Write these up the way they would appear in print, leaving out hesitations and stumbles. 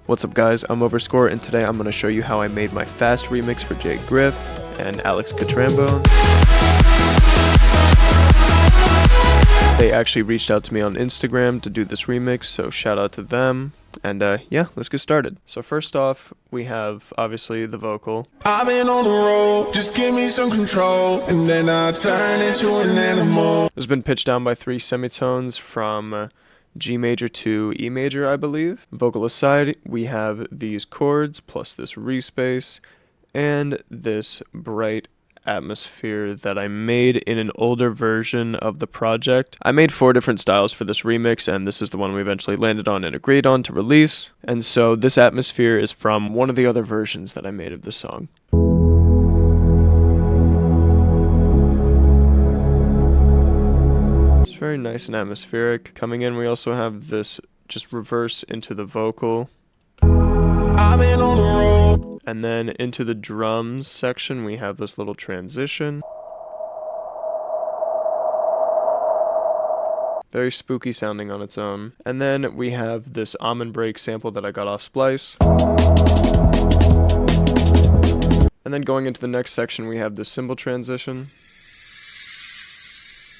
What's up guys, I'm OverScore and today I'm going to show you how I made my fast remix for Jay Griff and Alex Catrambo. They actually reached out to me on Instagram to do this remix, so shout out to them. And yeah, let's get started. So first off, we have obviously the vocal. I've been on the road, just give me some control, and then I turn into an animal. It's been pitched down by 3 semitones from G major to E major, I believe. Vocal aside, we have these chords plus this respace and this bright atmosphere that I made in an older version of the project. I made 4 different styles for this remix, and this is the one we eventually landed on and agreed on to release. And so this atmosphere is from one of the other versions that I made of the song. It's very nice and atmospheric. Coming in, we also have this just reverse into the vocal. I've been on the road. And then into the drums section, we have this little transition. Very spooky sounding on its own. And then we have this almond break sample that I got off Splice. And then going into the next section, we have this cymbal transition.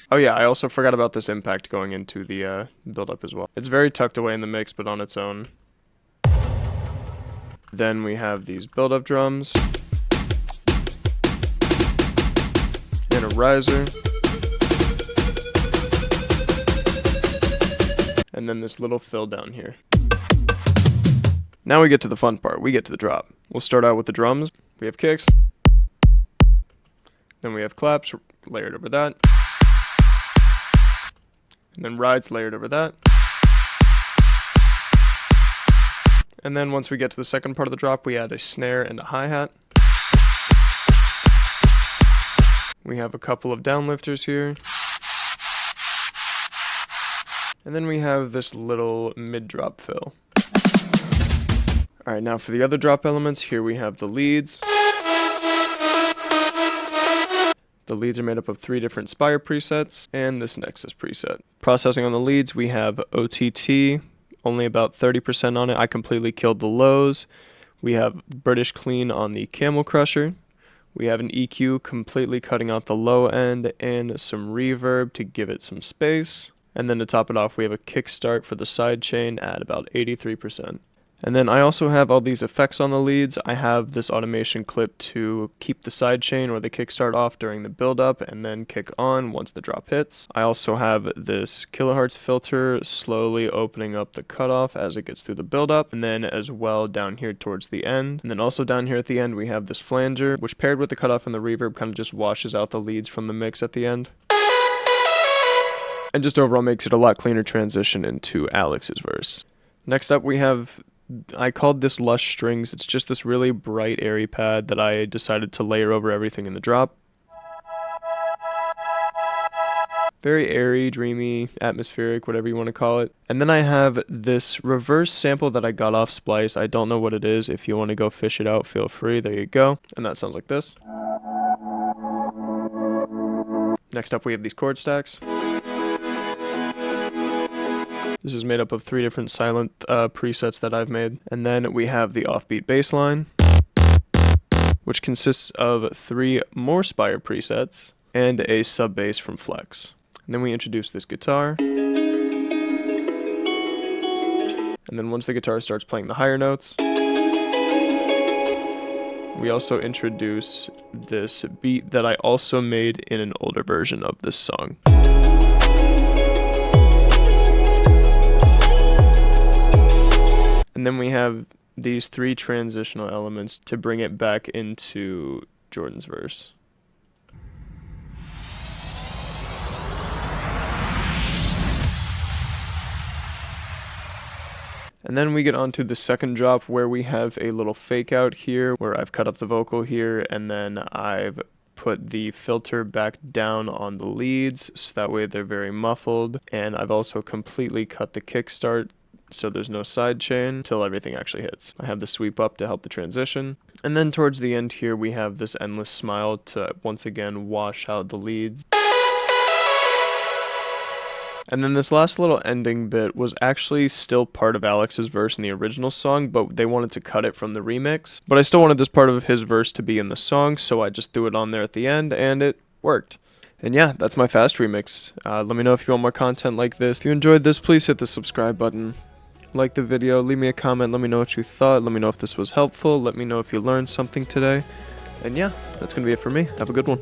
Oh yeah, I also forgot about this impact going into the build-up as well. It's very tucked away in the mix, but on its own. Then we have these build-up drums, and a riser, and then this little fill down here. Now we get to the fun part, we get to the drop. We'll start out with the drums. We have kicks, then we have claps layered over that, and then rides layered over that. And then once we get to the second part of the drop, we add a snare and a hi-hat. We have a couple of downlifters here. And then we have this little mid-drop fill. Alright, now for the other drop elements, here we have the leads. The leads are made up of 3 different Spire presets and this Nexus preset. Processing on the leads, we have OTT. Only about 30% on it. I completely killed the lows. We have British Clean on the Camel Crusher. We have an EQ completely cutting out the low end and some reverb to give it some space. And then to top it off, we have a kickstart for the sidechain at about 83%. And then I also have all these effects on the leads. I have this automation clip to keep the sidechain or the kickstart off during the build-up and then kick on once the drop hits. I also have this kilohertz filter slowly opening up the cutoff as it gets through the build-up, and then as well down here towards the end. And then also down here at the end we have this flanger, which paired with the cutoff and the reverb kind of just washes out the leads from the mix at the end. And just overall makes it a lot cleaner transition into Alex's verse. Next up we have, I called this Lush Strings. It's just this really bright airy pad that I decided to layer over everything in the drop. Very airy, dreamy, atmospheric, whatever you want to call it. And then I have this reverse sample that I got off Splice. I don't know what it is. If you want to go fish it out, feel free. There you go. And that sounds like this. Next up we have these chord stacks. This is made up of 3 different silent presets that I've made. And then we have the offbeat bass line, which consists of 3 more Spire presets and a sub bass from Flex. And then we introduce this guitar. And then once the guitar starts playing the higher notes, we also introduce this beat that I also made in an older version of this song. And then we have these 3 transitional elements to bring it back into Jordan's verse. And then we get onto the second drop where we have a little fake out here where I've cut up the vocal here and then I've put the filter back down on the leads so that way they're very muffled, and I've also completely cut the kickstart so there's no side chain until everything actually hits. I have the sweep up to help the transition. And then towards the end here we have this endless smile to once again wash out the leads. And then this last little ending bit was actually still part of Alex's verse in the original song, but they wanted to cut it from the remix. But I still wanted this part of his verse to be in the song, so I just threw it on there at the end, and it worked. And yeah, that's my fast remix. Let me know if you want more content like this. If you enjoyed this, please hit the subscribe button. Like the video, leave me a comment, let me know what you thought, let me know if this was helpful, let me know if you learned something today. And yeah, that's gonna be it for me. Have a good one.